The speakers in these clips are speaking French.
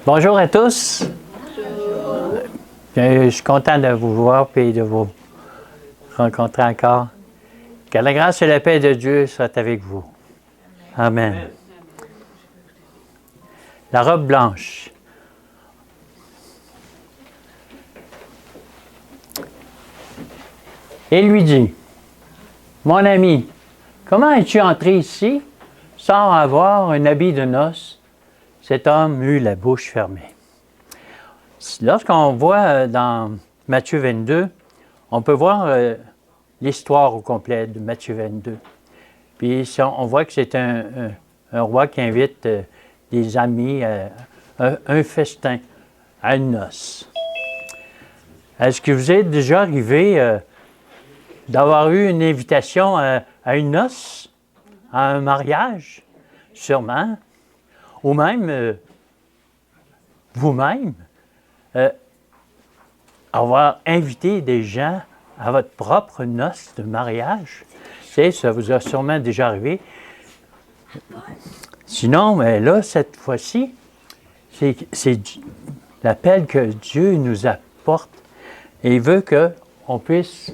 Bonjour à tous. Je suis content de vous voir et de vous rencontrer encore. Que la grâce et la paix de Dieu soient avec vous. Amen. La robe blanche. Et lui dit, « Mon ami, comment es-tu entré ici sans avoir un habit de noces? » Cet homme eut la bouche fermée. Lorsqu'on voit dans Matthieu 22, on peut voir l'histoire au complet de Matthieu 22. Puis on voit que c'est un roi qui invite des amis à un festin, à une noce. Est-ce que vous êtes déjà arrivé d'avoir eu une invitation à une noce, à un mariage? Sûrement. Ou même vous-même, avoir invité des gens à votre propre noce de mariage. Tu sais, ça vous a sûrement déjà arrivé. Sinon, mais là, cette fois-ci, c'est l'appel que Dieu nous apporte et il veut qu'on puisse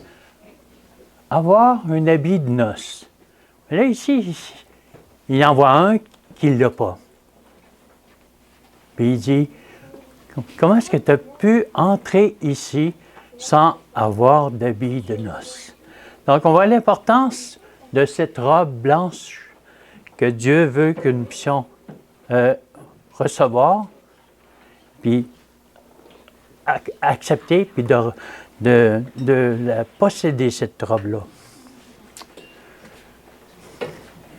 avoir un habit de noces. Mais là, ici, il en voit un qui ne l'a pas. Puis il dit, comment est-ce que tu as pu entrer ici sans avoir d'habit de noces? Donc, on voit l'importance de cette robe blanche que Dieu veut que nous puissions recevoir, puis accepter, puis de la posséder, cette robe-là.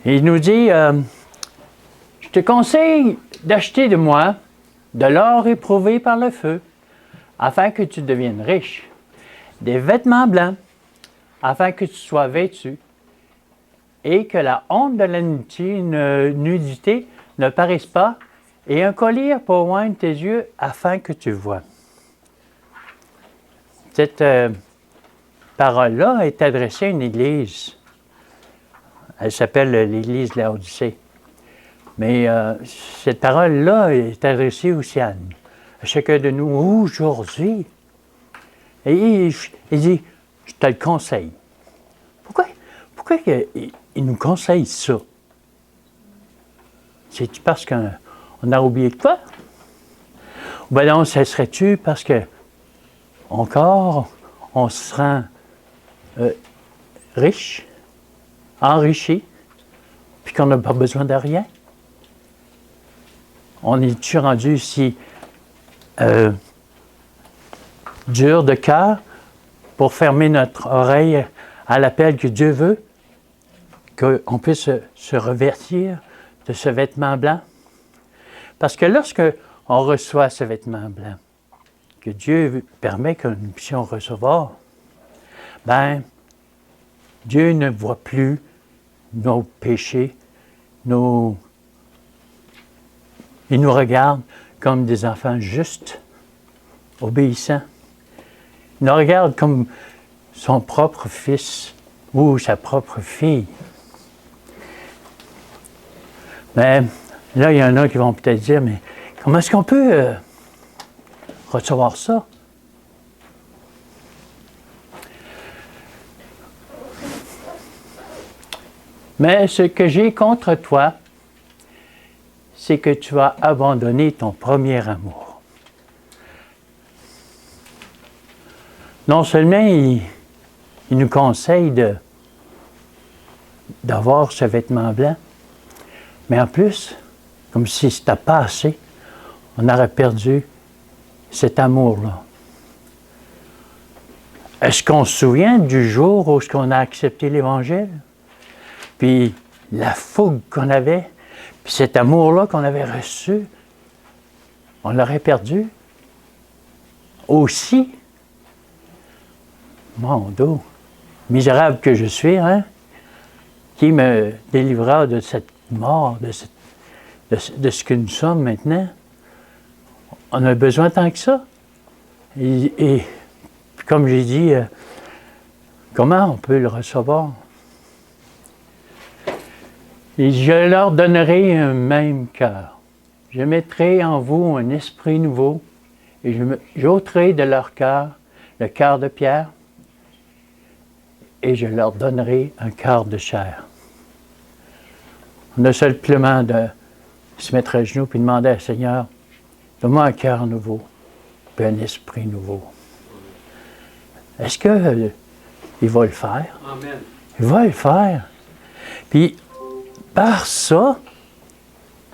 Il nous dit, je te conseille d'acheter de moi de l'or éprouvé par le feu, afin que tu deviennes riche, des vêtements blancs, afin que tu sois vêtu, et que la honte de la nudité ne paraisse pas, et un collier pour oindre tes yeux, afin que tu vois. Cette parole-là est adressée à une église. Elle s'appelle l'église de Laodicée. Mais cette parole-là est adressée aussi à chacun de nous aujourd'hui. Et il dit, je te le conseille. Pourquoi il nous conseille ça? C'est-tu parce qu'on a oublié de quoi? Ou bien non, ça serait-tu parce que encore on se rend riche, enrichi, puis qu'on n'a pas besoin de rien? On est-tu rendu si dur de cœur pour fermer notre oreille à l'appel que Dieu veut, qu'on puisse se revêtir de ce vêtement blanc? Parce que lorsque on reçoit ce vêtement blanc, que Dieu permet que nous puissions recevoir, ben, Dieu ne voit plus nos péchés, il nous regarde comme des enfants justes, obéissants. Il nous regarde comme son propre fils ou sa propre fille. Mais là, il y en a qui vont peut-être dire, mais comment est-ce qu'on peut recevoir ça? Mais ce que j'ai contre toi, c'est que tu as abandonné ton premier amour. Non seulement il nous conseille d'avoir ce vêtement blanc, mais en plus, comme si c'était pas assez, on aurait perdu cet amour-là. Est-ce qu'on se souvient du jour où on a accepté l'Évangile? Puis la fougue qu'on avait, puis cet amour-là qu'on avait reçu, on l'aurait perdu. Aussi, mon Dieu, misérable que je suis, hein? Qui me délivra de cette mort, de ce que nous sommes maintenant? On a besoin tant que ça. Et comme j'ai dit, comment on peut le recevoir? Et je leur donnerai un même cœur. Je mettrai en vous un esprit nouveau et j'ôterai de leur cœur le cœur de pierre et je leur donnerai un cœur de chair. On a simplement de se mettre à genoux et demander à Seigneur, donne-moi un cœur nouveau et un esprit nouveau. Est-ce qu'il va le faire? Amen. Il va le faire. Puis, par ça,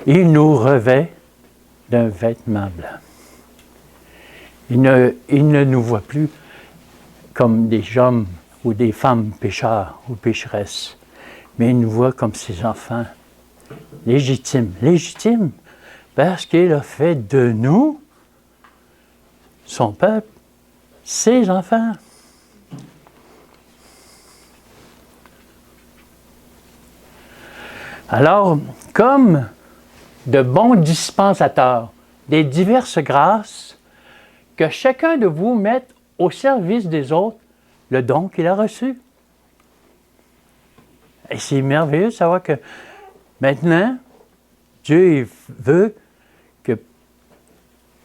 il nous revêt d'un vêtement blanc. Il ne nous voit plus comme des hommes ou des femmes pécheurs ou pécheresses, mais il nous voit comme ses enfants, légitimes. Légitimes parce qu'il a fait de nous, son peuple, ses enfants. Alors, comme de bons dispensateurs des diverses grâces, que chacun de vous mette au service des autres le don qu'il a reçu. Et c'est merveilleux de savoir que maintenant, Dieu veut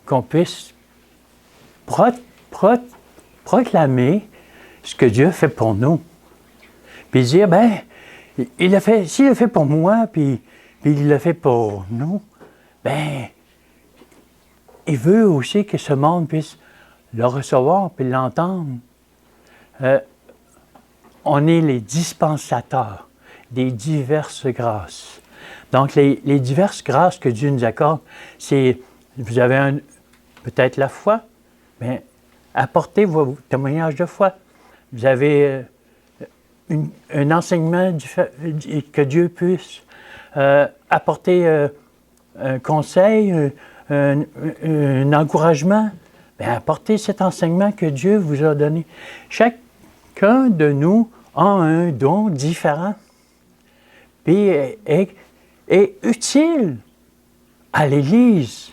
qu'on puisse proclamer ce que Dieu fait pour nous. Puis dire, ben, s'il l'a fait pour moi, puis il l'a fait pour nous, ben, il veut aussi que ce monde puisse le recevoir puis l'entendre. On est les dispensateurs des diverses grâces. Donc, les diverses grâces que Dieu nous accorde, c'est, vous avez peut-être la foi, mais apportez vos témoignages de foi. Vous avez un enseignement que Dieu puisse apporter un conseil, un encouragement. Bien, apportez cet enseignement que Dieu vous a donné. Chacun de nous a un don différent, puis est utile à l'Église,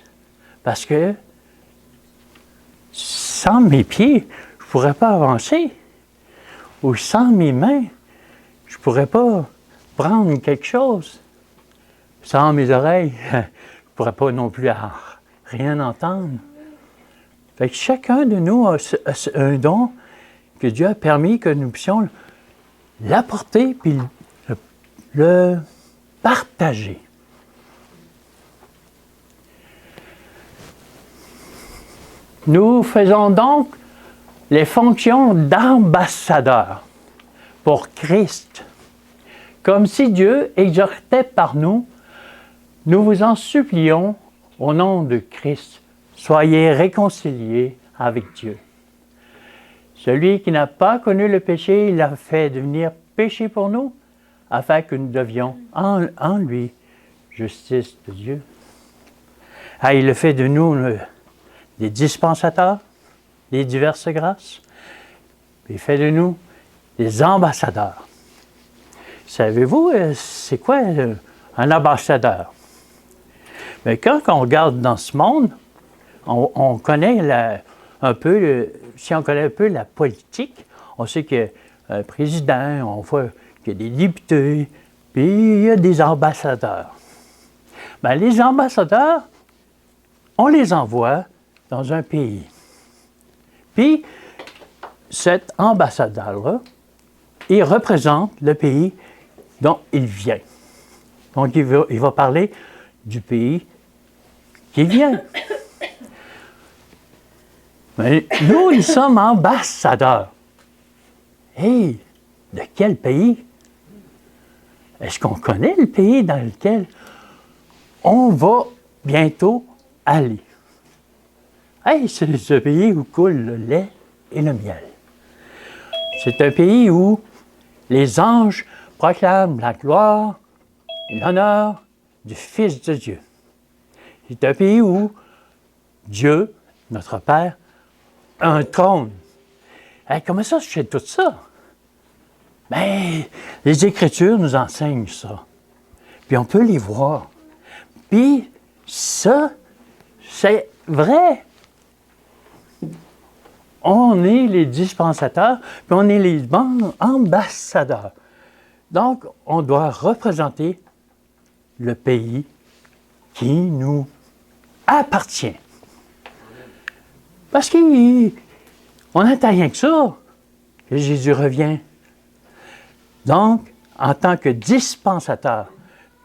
parce que sans mes pieds, je ne pourrais pas avancer, ou sans mes mains, je ne pourrais pas prendre quelque chose. Sans mes oreilles, je ne pourrais pas non plus rien entendre. Fait que chacun de nous a un don que Dieu a permis que nous puissions l'apporter puis le partager. Nous faisons donc les fonctions d'ambassadeurs pour Christ. Comme si Dieu exhortait par nous, nous vous en supplions au nom de Christ. Soyez réconciliés avec Dieu. Celui qui n'a pas connu le péché, il l'a fait devenir péché pour nous, afin que nous devions en lui justice de Dieu. Ah, il le fait de nous des dispensateurs des diverses grâces. Il fait de nous des ambassadeurs. Savez-vous, c'est quoi un ambassadeur? Mais quand on regarde dans ce monde, on connaît si on connaît un peu la politique, on sait qu'il y a un président, on voit qu'il y a des députés, puis il y a des ambassadeurs. Bien, les ambassadeurs, on les envoie dans un pays. Puis, cet ambassadeur-là, il représente le pays dont il vient. Donc, il va parler du pays qui vient. Mais nous sommes ambassadeurs. Hey, de quel pays? Est-ce qu'on connaît le pays dans lequel on va bientôt aller? Hey, c'est ce pays où coule le lait et le miel. C'est un pays où les anges proclament la gloire et l'honneur du Fils de Dieu. C'est un pays où Dieu, notre Père, a un trône. Hey, comment ça, je sais tout ça? Bien, les Écritures nous enseignent ça. Puis on peut les voir. Puis ça, c'est vrai. On est les dispensateurs, puis on est les ambassadeurs. Donc, on doit représenter le pays qui nous appartient. Parce qu'on n'attend rien que ça, que Jésus revient. Donc, en tant que dispensateur,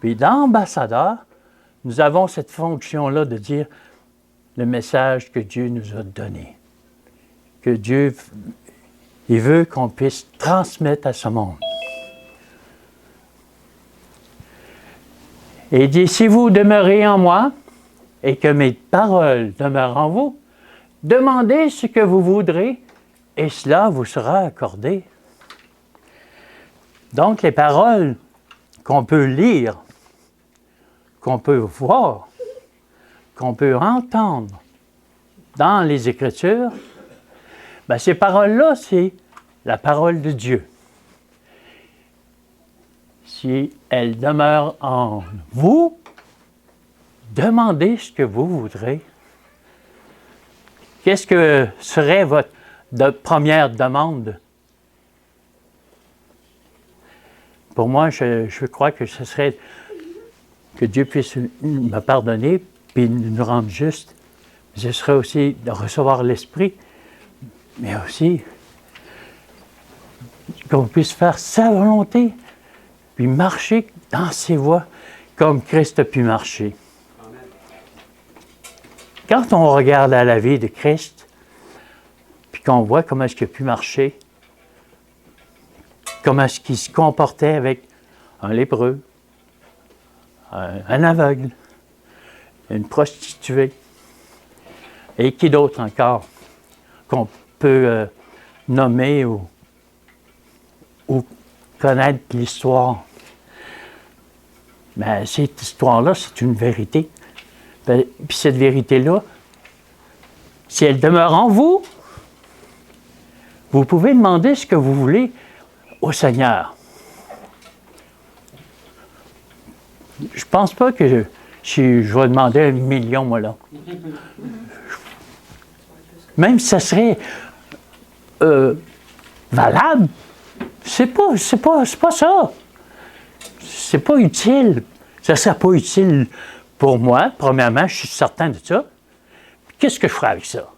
puis d'ambassadeur, nous avons cette fonction-là de dire le message que Dieu nous a donné. Que Dieu, il veut qu'on puisse transmettre à ce monde. Et il dit, si vous demeurez en moi et que mes paroles demeurent en vous, demandez ce que vous voudrez et cela vous sera accordé. Donc, les paroles qu'on peut lire, qu'on peut voir, qu'on peut entendre dans les Écritures, bien, ces paroles-là, c'est la parole de Dieu. Si elles demeurent en vous, demandez ce que vous voudrez. Qu'est-ce que serait votre première demande? Pour moi, je crois que ce serait que Dieu puisse me pardonner puis nous rendre justes. Ce serait aussi de recevoir l'Esprit, mais aussi qu'on puisse faire sa volonté, puis marcher dans ses voies comme Christ a pu marcher. Amen. Quand on regarde à la vie de Christ, puis qu'on voit comment est-ce qu'il a pu marcher, comment est-ce qu'il se comportait avec un lépreux, un aveugle, une prostituée, et qui d'autre encore qu'on peut nommer ou connaître l'histoire. Mais cette histoire-là, c'est une vérité. Puis cette vérité-là, si elle demeure en vous, vous pouvez demander ce que vous voulez au Seigneur. Je ne pense pas que je vais demander 1 million, moi, là. Même si ça serait valable, c'est pas ça. C'est pas utile. Ça ne serait pas utile pour moi. Premièrement, je suis certain de ça. Qu'est-ce que je ferais avec ça?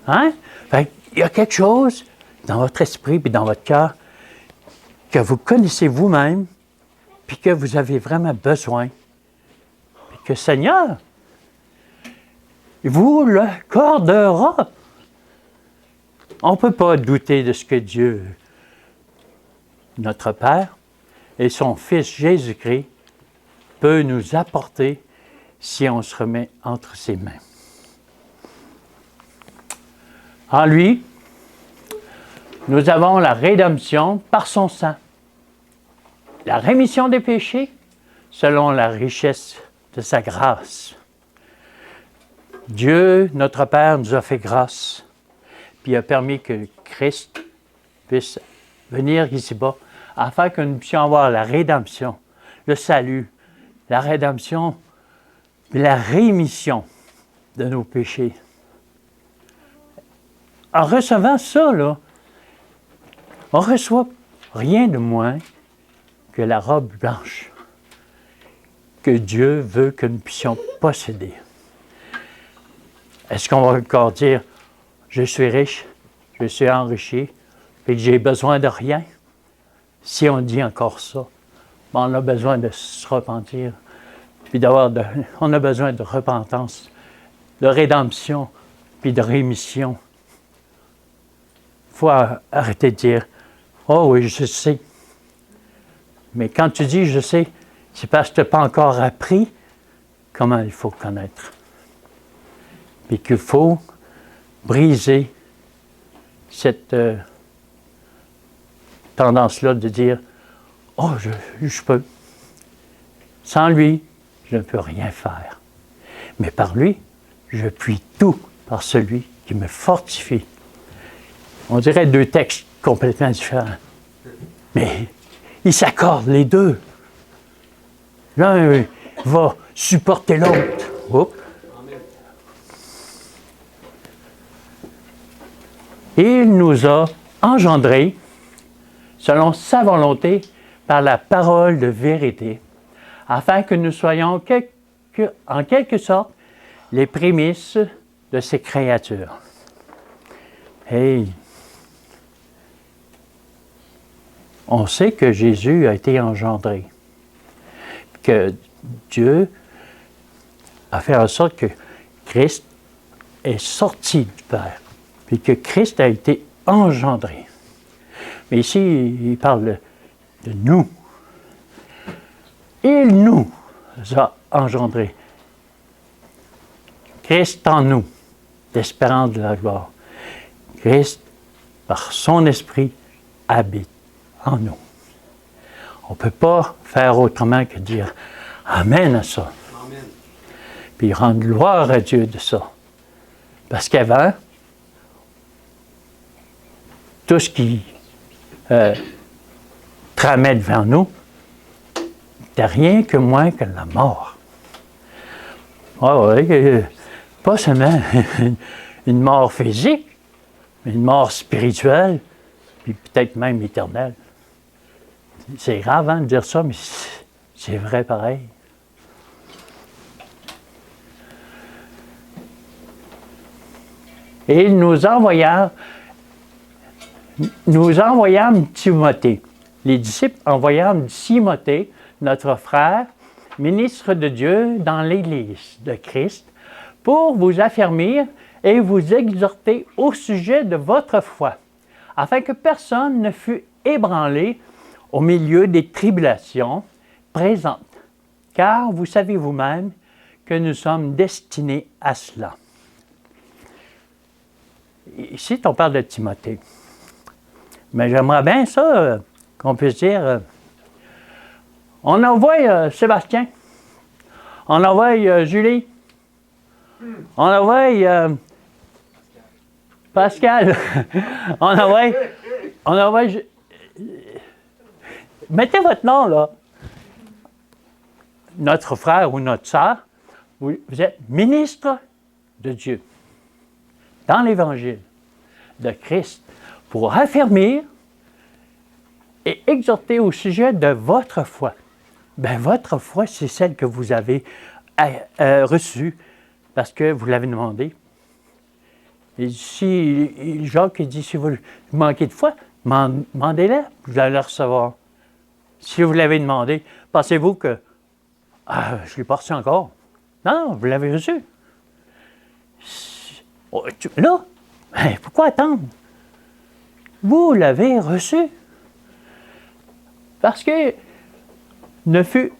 Hein? Fait, il y a quelque chose dans votre esprit et dans votre cœur que vous connaissez vous-même puis que vous avez vraiment besoin. Puis que Seigneur vous l'accordera. On ne peut pas douter de ce que Dieu, notre Père, et son Fils Jésus-Christ peut nous apporter si on se remet entre ses mains. En lui, nous avons la rédemption par son sang, la rémission des péchés selon la richesse de sa grâce. Dieu, notre Père, nous a fait grâce, puis a permis que Christ puisse venir ici-bas, afin que nous puissions avoir la rédemption, le salut, la rédemption, la rémission de nos péchés. En recevant ça, là, on ne reçoit rien de moins que la robe blanche que Dieu veut que nous puissions posséder. Est-ce qu'on va encore dire « Je suis riche, je suis enrichi, et que j'ai besoin de rien » ? Si on dit encore ça, on a besoin de se repentir, puis on a besoin de repentance, de rédemption, puis de rémission. Il faut arrêter de dire « Oh oui, je sais ». Mais quand tu dis « je sais », c'est parce que tu n'as pas encore appris comment il faut connaître. Puis qu'il faut briser cette tendance-là de dire « Oh, je peux. Sans lui, je ne peux rien faire. Mais par lui, je puis tout par celui qui me fortifie. » On dirait 2 textes complètement différents. Mais ils s'accordent, les deux. L'un va supporter l'autre. Oups. Il nous a engendrés selon sa volonté par la parole de vérité, afin que nous soyons en quelque sorte les prémices de ces créatures. Hey! On sait que Jésus a été engendré, que Dieu a fait en sorte que Christ est sorti du Père, puis que Christ a été engendré. Mais ici, il parle de nous. Il nous a engendrés. Christ en nous, l'espérance de la gloire. Christ, par son esprit, habite en nous. On ne peut pas faire autrement que dire Amen à ça. Amen. Puis rendre gloire à Dieu de ça. Parce qu'avant, tout ce qui tramait devant nous n'était rien que moins que la mort. Ah oui, pas seulement une mort physique, mais une mort spirituelle, puis peut-être même éternelle. C'est grave de dire ça, mais c'est vrai pareil. Et nous envoyâmes Timothée. Les disciples envoyâmes Timothée, notre frère, ministre de Dieu dans l'Église de Christ, pour vous affermir et vous exhorter au sujet de votre foi, afin que personne ne fût ébranlé au milieu des tribulations présentes, car vous savez vous-même que nous sommes destinés à cela. Ici, on parle de Timothée. Mais j'aimerais bien ça, qu'on puisse dire, on envoie Sébastien, on envoie Julie, on envoie Pascal, on envoie mettez votre nom là. Notre frère ou notre sœur, vous êtes ministre de Dieu dans l'Évangile de Christ pour affermir et exhorter au sujet de votre foi. Bien, votre foi, c'est celle que vous avez reçue parce que vous l'avez demandé. Et si Jacques dit, si vous manquez de foi, demandez-la, vous allez la recevoir. Si vous l'avez demandé, pensez-vous que je ne l'ai pas reçu encore? Non, vous l'avez reçu. Là, pourquoi attendre? Vous l'avez reçu. Parce que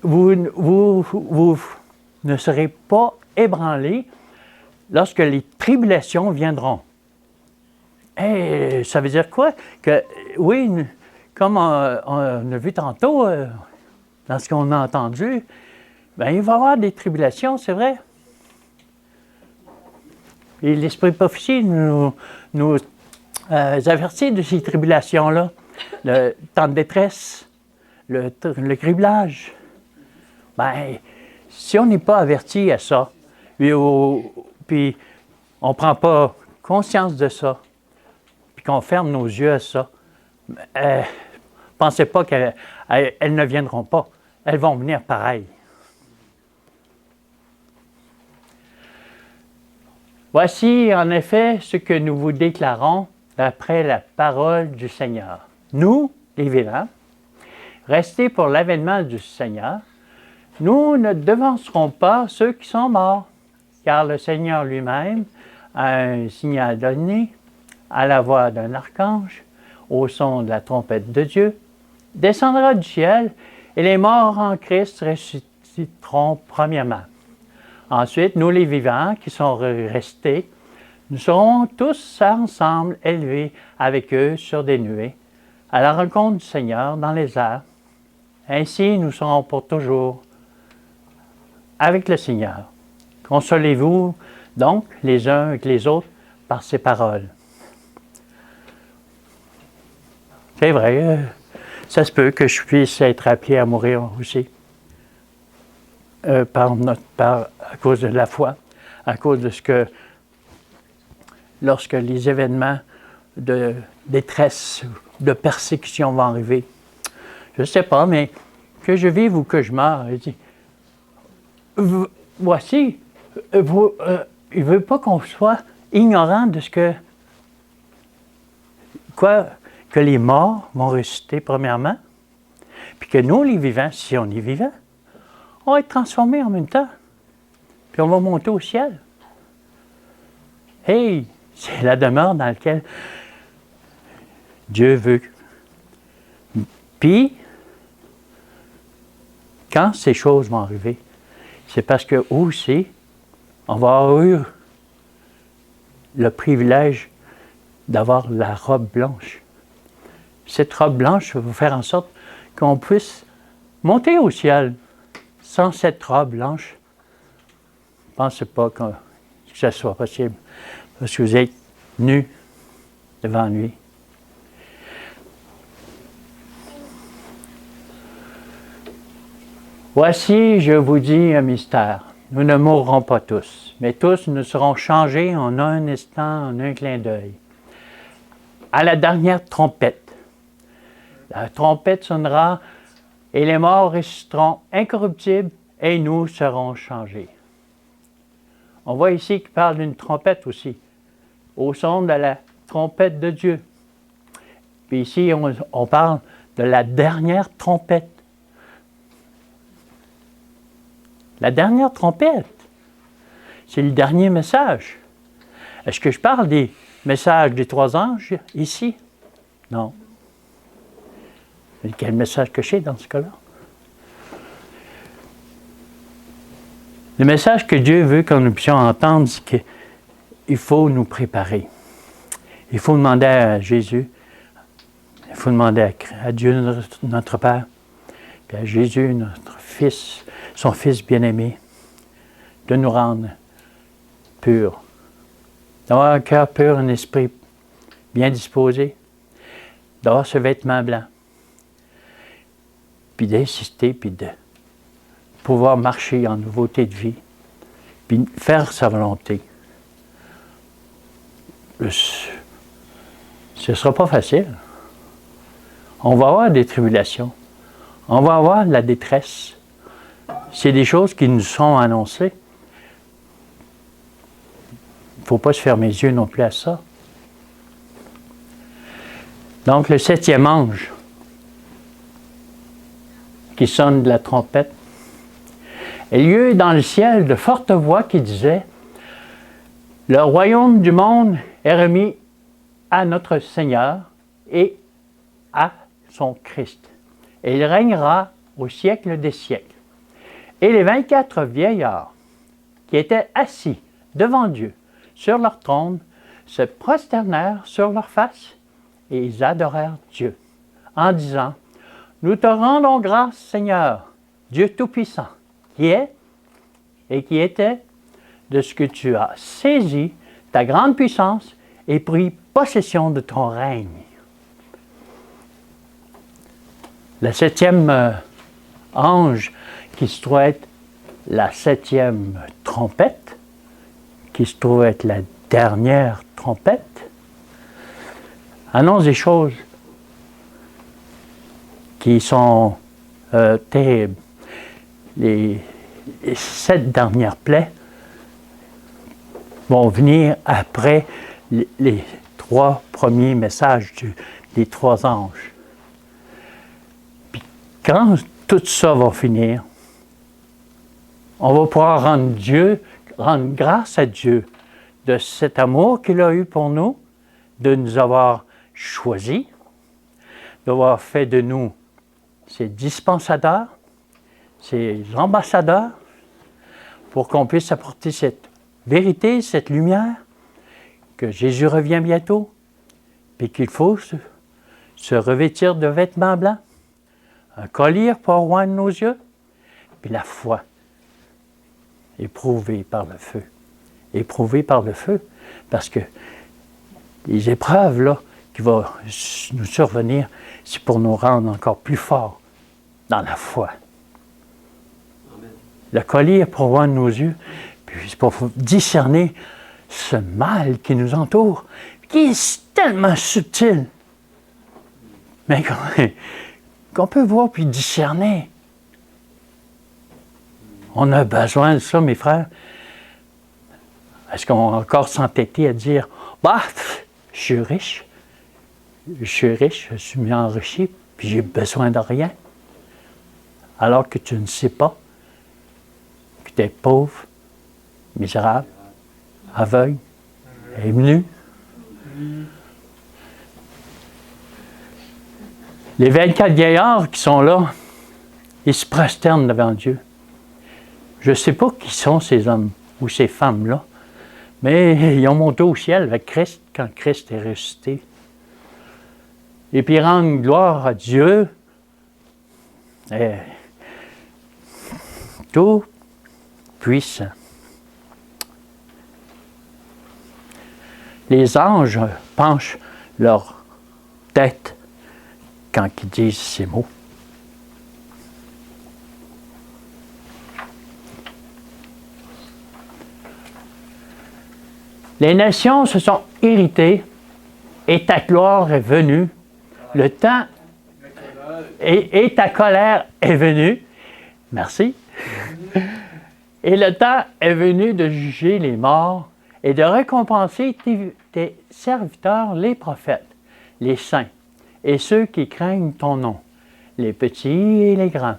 vous ne serez pas ébranlés lorsque les tribulations viendront. Et ça veut dire quoi? Que oui, comme on a vu tantôt, dans ce qu'on a entendu, bien, il va y avoir des tribulations, c'est vrai. Et l'Esprit prophétie nous avertit de ces tribulations-là. Le temps de détresse, le criblage. Bien, si on n'est pas averti à ça, puis on ne prend pas conscience de ça, puis qu'on ferme nos yeux à ça, pensez pas qu'elles ne viendront pas. Elles vont venir pareil. Voici en effet ce que nous vous déclarons d'après la parole du Seigneur. Nous, les vivants, restés pour l'avènement du Seigneur, nous ne devancerons pas ceux qui sont morts, car le Seigneur lui-même a un signal donné, à la voix d'un archange, au son de la trompette de Dieu, descendra du ciel, et les morts en Christ ressusciteront premièrement. Ensuite, nous les vivants qui sont restés, nous serons tous ensemble élevés avec eux sur des nuées, à la rencontre du Seigneur dans les airs. Ainsi, nous serons pour toujours avec le Seigneur. Consolez-vous donc les uns avec les autres par ces paroles. C'est vrai, ça se peut que je puisse être appelé à mourir aussi. À cause de la foi, à cause de ce que, lorsque les événements de détresse, de persécution vont arriver, je ne sais pas, mais que je vive ou que je meure, voici, il ne veut pas qu'on soit ignorant de ce que les morts vont ressusciter premièrement, puis que nous, les vivants, si on est vivants, on va être transformés en même temps, puis on va monter au ciel. Hey, c'est la demeure dans laquelle Dieu veut. Puis, quand ces choses vont arriver, c'est parce que aussi, on va avoir eu le privilège d'avoir la robe blanche. Cette robe blanche va faire en sorte qu'on puisse monter au ciel. Sans cette robe blanche, je ne pense pas que ça soit possible. Parce que vous êtes nus devant lui. Voici, je vous dis un mystère. Nous ne mourrons pas tous, mais tous nous serons changés en un instant, en un clin d'œil. À la dernière trompette, la trompette sonnera et les morts ressusciteront incorruptibles et nous serons changés. On voit ici qu'il parle d'une trompette aussi, au son de la trompette de Dieu. Puis ici, on parle de la dernière trompette. La dernière trompette, c'est le dernier message. Est-ce que je parle des messages des 3 anges ici? Non. Quel message que j'ai dans ce cas-là? Le message que Dieu veut que nous puissions entendre, c'est qu'il faut nous préparer. Il faut demander à Jésus, il faut demander à Dieu notre Père, puis à Jésus, notre Fils, son Fils bien-aimé, de nous rendre purs, d'avoir un cœur pur, un esprit bien disposé, d'avoir ce vêtement blanc, puis d'insister, puis de pouvoir marcher en nouveauté de vie, puis faire sa volonté. Ce ne sera pas facile. On va avoir des tribulations. On va avoir de la détresse. C'est des choses qui nous sont annoncées. Il ne faut pas se fermer les yeux non plus à ça. Donc, le 7e ange qui sonne de la trompette, et il y eut dans le ciel de fortes voix qui disaient « Le royaume du monde est remis à notre Seigneur et à son Christ, et il régnera au siècle des siècles. » Et les 24 vieillards qui étaient assis devant Dieu sur leur trône se prosternèrent sur leur face et ils adorèrent Dieu en disant « Nous te rendons grâce, Seigneur, Dieu Tout-Puissant, qui est et qui était, de ce que tu as saisi ta grande puissance et pris possession de ton règne. » Le 7e ange, qui se trouve être la 7e trompette, qui se trouve être la dernière trompette, annonce des choses qui sont terribles. Les 7 dernières plaies vont venir après les 3 premiers messages des 3 anges. Puis quand tout ça va finir, on va pouvoir rendre grâce à Dieu de cet amour qu'il a eu pour nous, de nous avoir choisis, d'avoir fait de nous ses dispensateurs, ses ambassadeurs, pour qu'on puisse apporter cette vérité, cette lumière, que Jésus revient bientôt, puis qu'il faut se revêtir de vêtements blancs, un collier pour oindre nos yeux, puis la foi, éprouvée par le feu. Éprouvée par le feu, parce que les épreuves là, qui vont nous survenir, c'est pour nous rendre encore plus forts dans la foi. Amen. Le collier pour oindre nos yeux, puis c'est pour discerner ce mal qui nous entoure, qui est tellement subtil, mais qu'on peut voir puis discerner. On a besoin de ça, mes frères. Est-ce qu'on va encore s'entêter à dire, bah, je suis riche, je suis mis enrichi, puis j'ai besoin de rien. Alors que tu ne sais pas que tu es pauvre, misérable, aveugle et nu. Les 24 vieillards qui sont là, ils se prosternent devant Dieu. Je ne sais pas qui sont ces hommes ou ces femmes-là, mais ils ont monté au ciel avec Christ quand Christ est ressuscité. Et puis ils rendent gloire à Dieu, tout puissant. Les anges penchent leur tête quand ils disent ces mots. Les nations se sont irritées et ta gloire est venue. Le temps et ta colère est venue. Merci. Et le temps est venu de juger les morts et de récompenser tes serviteurs, les prophètes, les saints, et ceux qui craignent ton nom, les petits et les grands,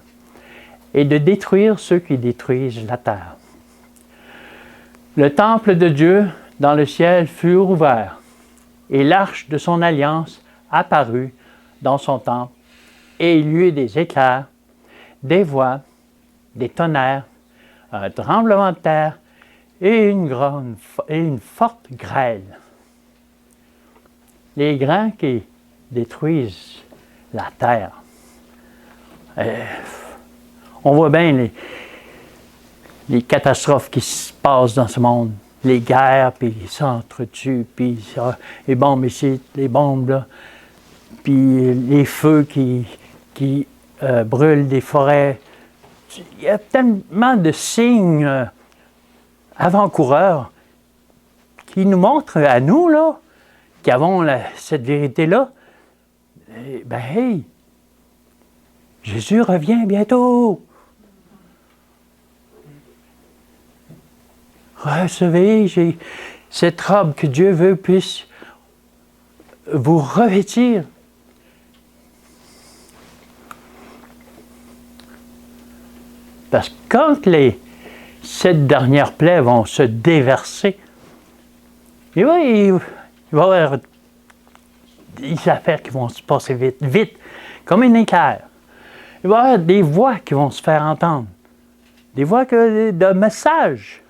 et de détruire ceux qui détruisent la terre. Le temple de Dieu dans le ciel fut ouvert, et l'arche de son alliance apparut dans son temple, et il y eut des éclairs, des voix, des tonnerres, un tremblement de terre et une forte grêle. Les grands qui détruisent la terre. On voit bien les catastrophes qui se passent dans ce monde. Les guerres, puis ils s'entretuent, puis les bombes ici, les bombes là, puis les feux qui brûlent des forêts. Il y a tellement de signes avant-coureurs qui nous montrent à nous, là, qui avons cette vérité-là, ben hey, Jésus revient bientôt. Recevez cette robe que Dieu veut puisse vous revêtir. Parce que quand les 7 dernières plaies vont se déverser, il va y avoir des affaires qui vont se passer vite, comme un éclair. Il va y avoir des voix qui vont se faire entendre, des voix de messages,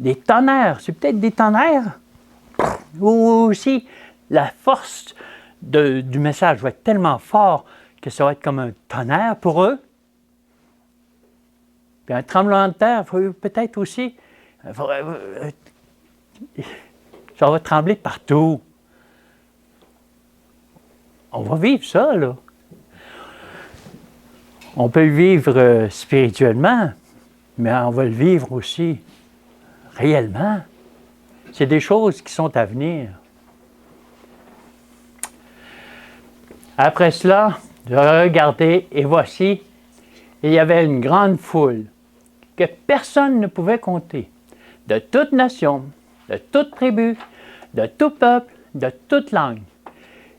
des tonnerres, c'est peut-être des tonnerres, ou aussi la force du message va être tellement fort que ça va être comme un tonnerre pour eux. Puis un tremblement de terre, peut-être aussi, ça va trembler partout. On va vivre ça, là. On peut le vivre spirituellement, mais on va le vivre aussi réellement. C'est des choses qui sont à venir. Après cela, je regardais, et voici, il y avait une grande foule que personne ne pouvait compter, de toute nation, de toute tribu, de tout peuple, de toute langue.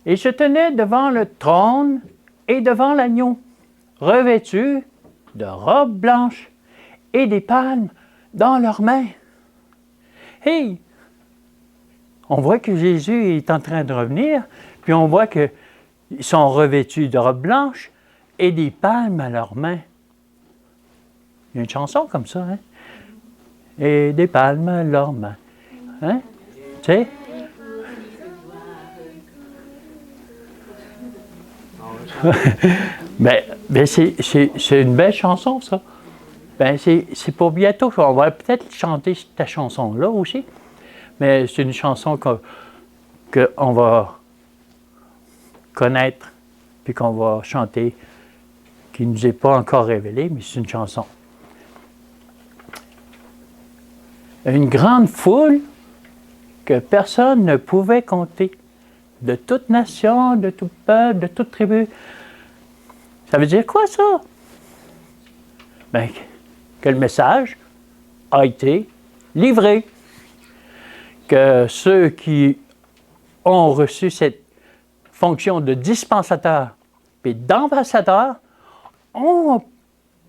Ils se tenaient devant le trône et devant l'agneau, revêtus de robes blanches et des palmes dans leurs mains. Hey! On voit que Jésus est en train de revenir, puis on voit qu'ils sont revêtus de robes blanches et des palmes à leurs mains. Il y a une chanson comme ça, hein? Et des palmes à leurs mains. Hein? Tu sais? ben c'est une belle chanson, ça. Ben c'est pour bientôt. On va peut-être chanter cette chanson-là aussi. Mais c'est une chanson qu'on va connaître, puis qu'on va chanter, qui ne nous est pas encore révélée, mais c'est une chanson. Une grande foule que personne ne pouvait compter, de toute nation, de tout peuple, de toute tribu. Ça veut dire quoi, ça? Ben, que le message a été livré. Que ceux qui ont reçu cette fonction de dispensateur et d'ambassadeur ont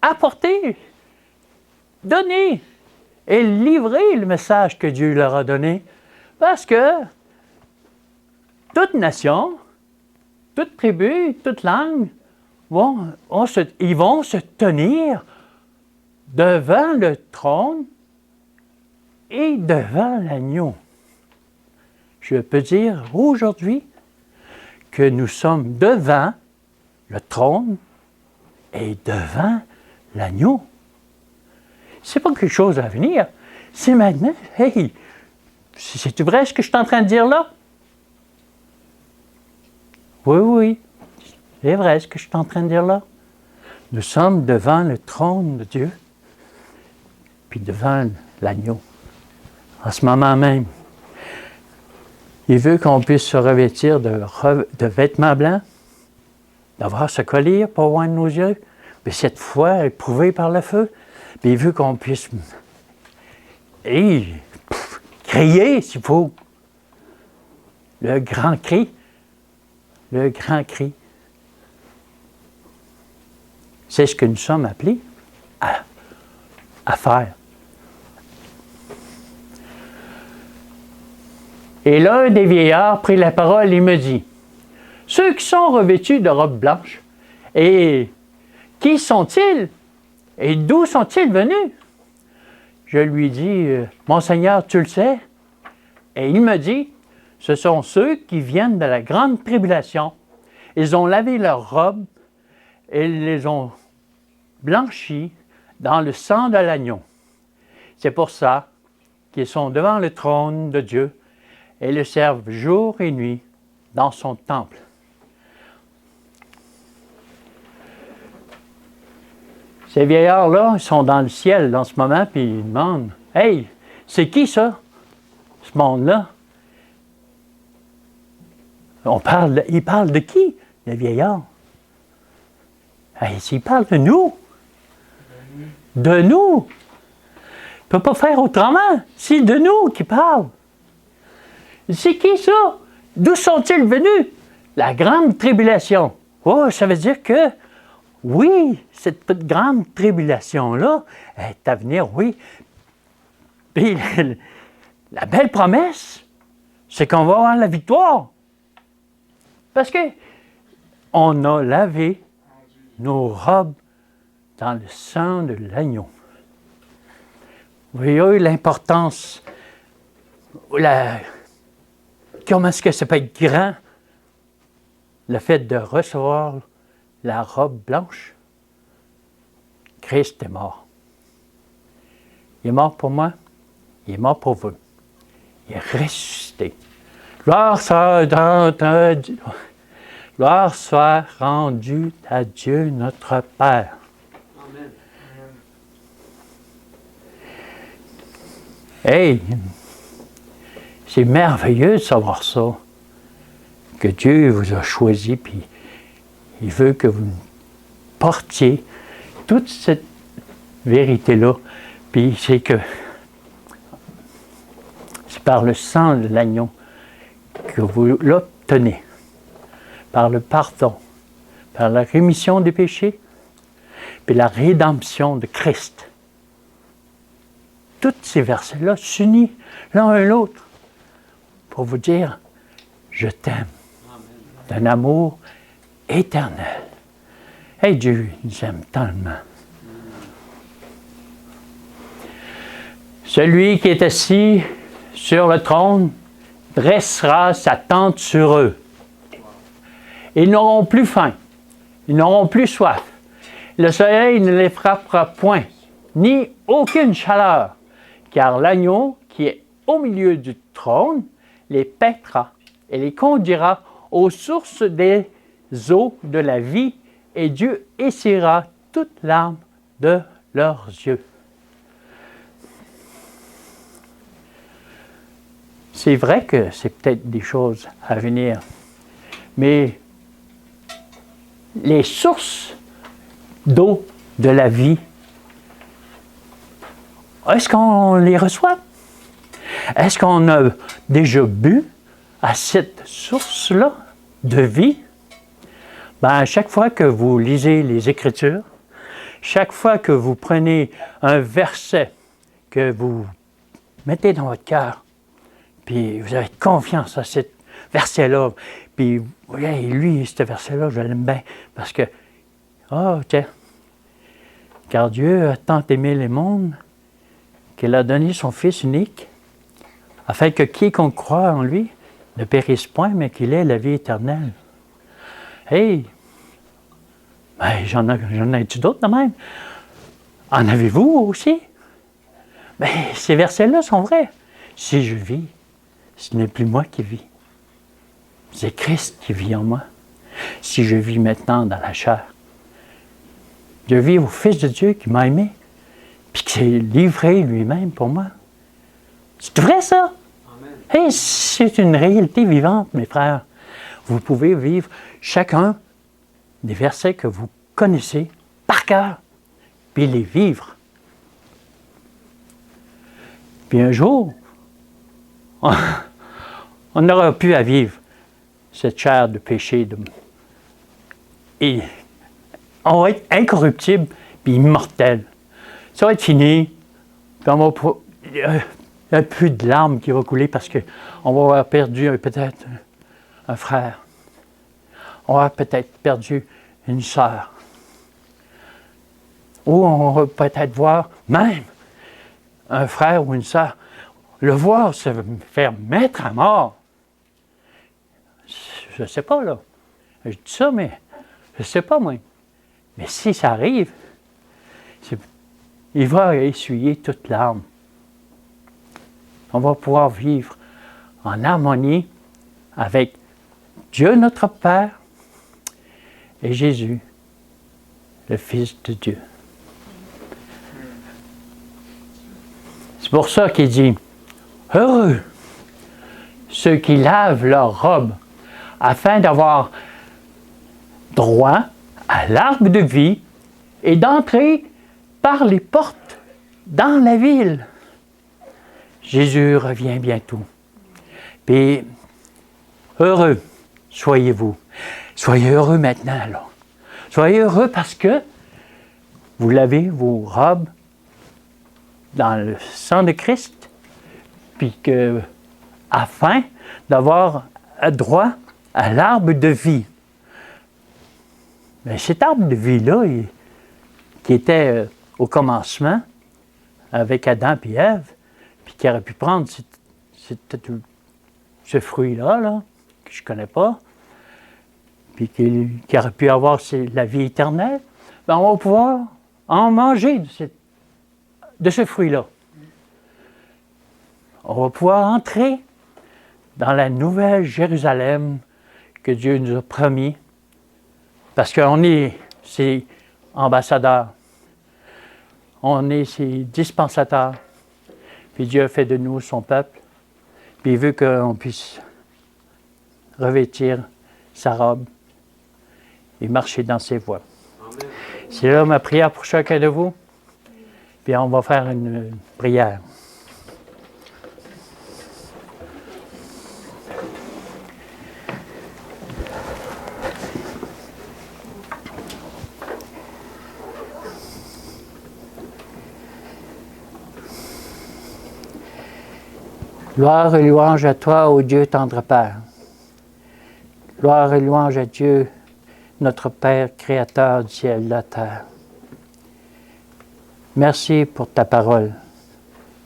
apporté, donné et livré le message que Dieu leur a donné. Parce que toute nation, toute tribu, toute langue, ils vont se tenir devant le trône et devant l'agneau. Je peux dire aujourd'hui que nous sommes devant le trône et devant l'agneau. C'est pas quelque chose à venir, c'est maintenant. Hey, c'est vrai ce que je suis en train de dire là? Oui, c'est vrai ce que je suis en train de dire là. Nous sommes devant le trône de Dieu, puis devant l'agneau. En ce moment même, il veut qu'on puisse se revêtir de vêtements blancs, d'avoir ce collier pour voir nos yeux, mais cette foi éprouvée par le feu. Puis il veut qu'on puisse crier s'il faut. Le grand cri. Le grand cri. C'est ce que nous sommes appelés à faire. Et l'un des vieillards prit la parole et me dit, « Ceux qui sont revêtus de robes blanches, et qui sont-ils? Et d'où sont-ils venus? » Je lui dis, « Mon Seigneur, tu le sais. » Et il me dit, « Ce sont ceux qui viennent de la grande tribulation. Ils ont lavé leurs robes et ils les ont blanchies dans le sang de l'agneau. C'est pour ça qu'ils sont devant le trône de Dieu et le servent jour et nuit dans son temple. » Ces vieillards-là, ils sont dans le ciel en ce moment, puis ils demandent, « Hey, c'est qui ça, ce monde-là? » Ils parlent de qui, les vieillards? Hey, ils parlent de nous. De nous. Il ne peut pas faire autrement. C'est de nous qu'ils parlent. C'est qui ça? D'où sont-ils venus? La grande tribulation. Oh, ça veut dire que, oui, cette grande tribulation-là est à venir, oui. Puis la belle promesse, c'est qu'on va avoir la victoire. Parce que on a lavé nos robes dans le sang de l'agneau. Vous voyez l'importance, comment est-ce que ça peut être grand, le fait de recevoir la robe blanche? Christ est mort. Il est mort pour moi, il est mort pour vous. Il est ressuscité. Gloire soit rendue à Dieu notre Père. Amen. Hey, c'est merveilleux de savoir ça, que Dieu vous a choisi, puis il veut que vous portiez toute cette vérité-là, puis c'est que c'est par le sang de l'agneau que vous l'obtenez, par le pardon, par la rémission des péchés, puis la rédemption de Christ. Tous ces versets-là s'unissent l'un à l'autre pour vous dire « Je t'aime » d'un amour éternel. Hey, Dieu nous aime tellement. Celui qui est assis sur le trône dressera sa tente sur eux. Ils n'auront plus faim, ils n'auront plus soif. Le soleil ne les frappera point, ni aucune chaleur, car l'agneau qui est au milieu du trône les paîtra et les conduira aux sources des eaux de la vie, et Dieu essuiera toute larme de leurs yeux. C'est vrai que c'est peut-être des choses à venir, mais les sources d'eau de la vie Est-ce qu'on les reçoit? Est-ce qu'on a déjà bu à cette source-là de vie? Ben, à chaque fois que vous lisez les Écritures, chaque fois que vous prenez un verset que vous mettez dans votre cœur, puis vous avez confiance à ce verset-là, puis ouais, lui, ce verset-là, je l'aime bien, parce que, tiens, car Dieu a tant aimé le monde qu'il a donné son Fils unique, afin que quiconque croit en lui ne périsse point, mais qu'il ait la vie éternelle. Hey! Ben, j'en ai-tu d'autres de même? En avez-vous aussi? Ben, ces versets-là sont vrais. Si je vis, ce n'est plus moi qui vis. C'est Christ qui vit en moi. Si je vis maintenant dans la chair, je vis au Fils de Dieu qui m'a aimé, puis qui s'est livré lui-même pour moi. C'est vrai, ça? Amen. Hey, c'est une réalité vivante, mes frères. Vous pouvez vivre chacun des versets que vous connaissez par cœur, puis les vivre. Puis un jour, on n'aura plus à vivre cette chair de péché. Et on va être incorruptible puis immortel. Ça va être fini. Puis il n'y a plus de larmes qui vont couler parce qu'on va avoir perdu peut-être un frère. On va peut-être perdu une sœur. Ou on va peut-être voir même un frère ou une sœur, le voir se faire mettre à mort. Je ne sais pas, là. Je dis ça, mais je ne sais pas, moi. Mais si ça arrive, il va essuyer toute larme. On va pouvoir vivre en harmonie avec Dieu notre Père et Jésus, le Fils de Dieu. C'est pour ça qu'il dit, « Heureux ceux qui lavent leurs robes, afin d'avoir droit à l'arbre de vie et d'entrer par les portes dans la ville. » Jésus revient bientôt. Puis, heureux soyez-vous. Soyez heureux maintenant, là. Soyez heureux parce que vous lavez vos robes dans le sang de Christ, puis que, afin d'avoir droit à l'arbre de vie. Mais cet arbre de vie-là, qui était au commencement, avec Adam et Ève, puis qui aurait pu prendre ce fruit-là, là, que je ne connais pas, puis qui aurait pu avoir la vie éternelle, ben on va pouvoir en manger de ce fruit-là. On va pouvoir entrer dans la nouvelle Jérusalem que Dieu nous a promis, parce qu'on est ses ambassadeurs, on est ses dispensateurs, puis Dieu a fait de nous son peuple, puis il veut qu'on puisse revêtir sa robe et marcher dans ses voies. Amen. C'est là ma prière pour chacun de vous, puis on va faire une prière. Gloire et louange à toi, ô Dieu tendre Père. Gloire et louange à Dieu, notre Père, Créateur du ciel et de la terre. Merci pour ta parole.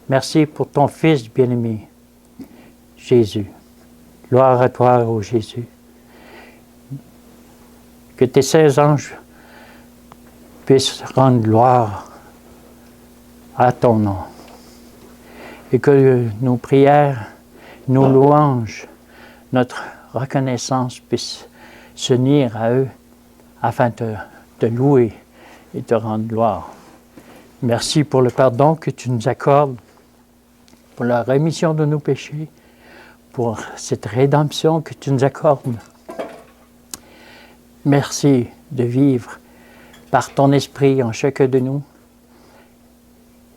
Merci pour ton Fils bien-aimé, Jésus. Gloire à toi, ô Jésus. Que tes 16 anges puissent rendre gloire à ton nom. Et que nos prières, nos louanges, notre reconnaissance puissent s'unir à eux afin de te louer et te rendre gloire. Merci pour le pardon que tu nous accordes, pour la rémission de nos péchés, pour cette rédemption que tu nous accordes. Merci de vivre par ton esprit en chacun de nous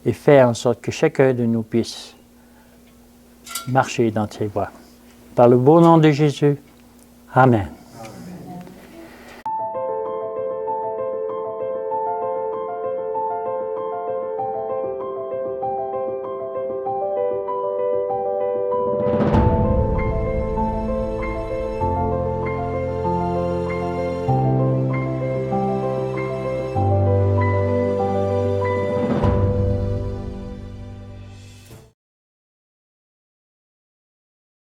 et fais en sorte que chacun de nous puisse marcher dans tes voies. Par le beau nom de Jésus, Amen.